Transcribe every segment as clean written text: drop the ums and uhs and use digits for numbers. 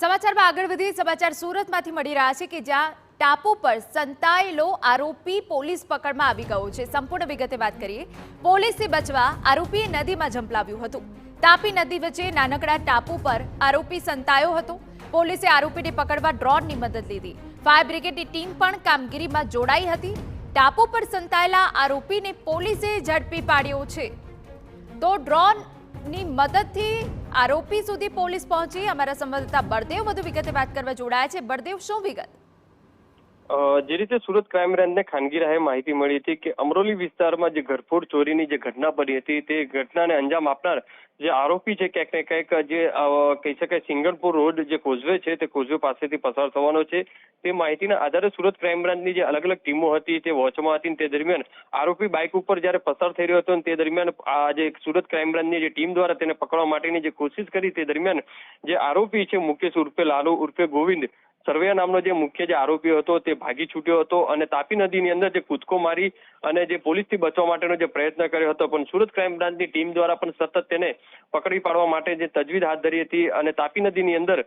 સમાચારમાં આગળ વધી સમાચાર સુરતમાંથી મળી રહ્યા છે કે જ્યાં ટાપુ પર સંતાયેલો આરોપી પોલીસ પકડમાં આવી ગયો છે। સંપૂર્ણ વિગતે વાત કરીએ। પોલીસથી બચવા આરોપીએ નદીમાં ઝંપલાવ્યું હતું। તાપી નદી વચ્ચે નાનકડા ટાપુ પર આરોપી સંતાયો હતો। પોલીસે આરોપીને પકડવા ડ્રોનની મદદ લીધી। ફાયર બ્રિગેડની ટીમ પણ કામગીરીમાં જોડાઈ હતી। ટાપુ પર સંતાયેલા આરોપીને પોલીસે ઝડપી પાડ્યો છે। તો ડ્રોનની મદદથી આરોપી સુધી પોલીસ પહોંચી। અમારા સંવાદદાતા બળદેવ વધુ વિગતે વાત કરવા જોડાયા છે। બળદેવ, શું વિગત? જે રીતે સુરત ક્રાઇમ બ્રાન્ચને ખાનગી રાહે માહિતી મળી હતી કે અમરોલી વિસ્તારમાં જે ઘરફોડ ચોરીની જે ઘટના બની હતી તે ઘટનાને અંજામ આપનાર જે આરોપી છે ક્યાંક ને ક્યાંક જે કહી શકાય સિંગણપુર રોડ જે કોઝવે છે તે કોઝવે પાસેથી પસાર થવાનો છે। તે માહિતીના આધારે સુરત ક્રાઇમ બ્રાન્ચની જે અલગ અલગ ટીમો હતી તે વોચમાં હતી। તે દરમિયાન આરોપી બાઇક ઉપર જ્યારે પસાર થઈ રહ્યો હતો તે દરમિયાન આ જે સુરત ક્રાઇમ બ્રાન્ચની જે ટીમ દ્વારા તેને પકડવા માટેની જે કોશિશ કરી તે દરમિયાન જે આરોપી છે મુકેશ ઉર્ફે લાલુ ઉર્ફે ગોવિંદ સરવૈયા નામનો જે મુખ્ય જે આરોપી હતો તે ભાગી છૂટ્યો હતો અને તાપી નદીની અંદર જે કૂદકો મારી અને જે પોલીસથી બચવા માટેનો જે પ્રયત્ન કર્યો હતો, પણ સુરત ક્રાઇમ બ્રાન્ચની ટીમ દ્વારા પણ સતત તેને પકડી પાડવા માટે જે તજવીજ હાથ ધરી હતી અને તાપી નદીની અંદર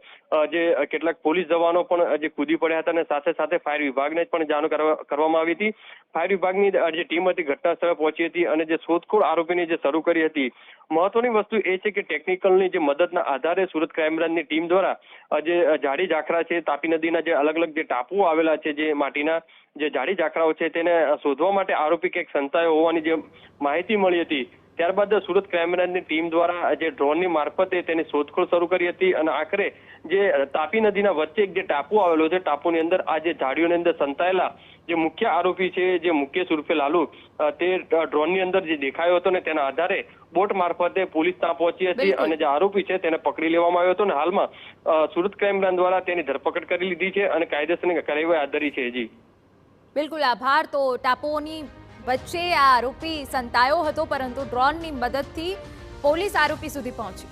જે કેટલાક પોલીસ જવાનો પણ જે કૂદી પડ્યા હતા અને સાથે સાથે ફાયર વિભાગને પણ જાણ કરવામાં આવી હતી। ફાયર વિભાગની જે ટીમ હતી ઘટના સ્થળે પહોંચી હતી અને જે શોધખોળ આરોપીની જે શરૂ કરી હતી। મહત્વની વસ્તુ એ છે કે ટેકનિકલની જે મદદના આધારે સુરત ક્રાઇમ બ્રાન્ચની ટીમ દ્વારા જે જાડી ઝાખરા છે તાપી નદીના જે અલગ અલગ જે ટાપુઓ આવેલા છે જે માટીના જે જાડી ઝાખરાઓ છે તેને શોધવા માટે આરોપી ક્યાંક સંતાયો હોવાની જે માહિતી મળી હતી। ત્યારબાદ સુરત ક્રાઇમ બ્રાન્ચની ટીમ દ્વારા જે ડ્રોનની મારફતે તેની શોધખોળ શરૂ કરી હતી અને આખરે જે તાપી નદીના વચ્ચે એક જે ટાપુ આવેલો છે ટાપુની અંદર આ જે ઝાડીઓની અંદર સંતાયેલા જે મુખ્ય આરોપી છે જે મુકેશ ઉર્ફે લાલુ તે ડ્રોનની અંદર જે દેખાયો હતો ને તેના આધારે બોટ મારફતે પોલીસ ત્યાં પહોંચી હતી અને જે આરોપી છે તેને પકડી લેવામાં આવ્યો હતો અને હાલમાં સુરત ક્રાઇમ બ્રાન્ચ દ્વારા તેની ધરપકડ કરી લીધી છે અને કાયદેસરની કાર્યવાહી હાથ ધરી છે। જી બિલકુલ, આભાર। તો ટાપુઓની વચ્ચે આ આરોપી સંતાયો હતો પરંતુ ડ્રોનની મદદથી પોલીસ આરોપી સુધી પહોંચી।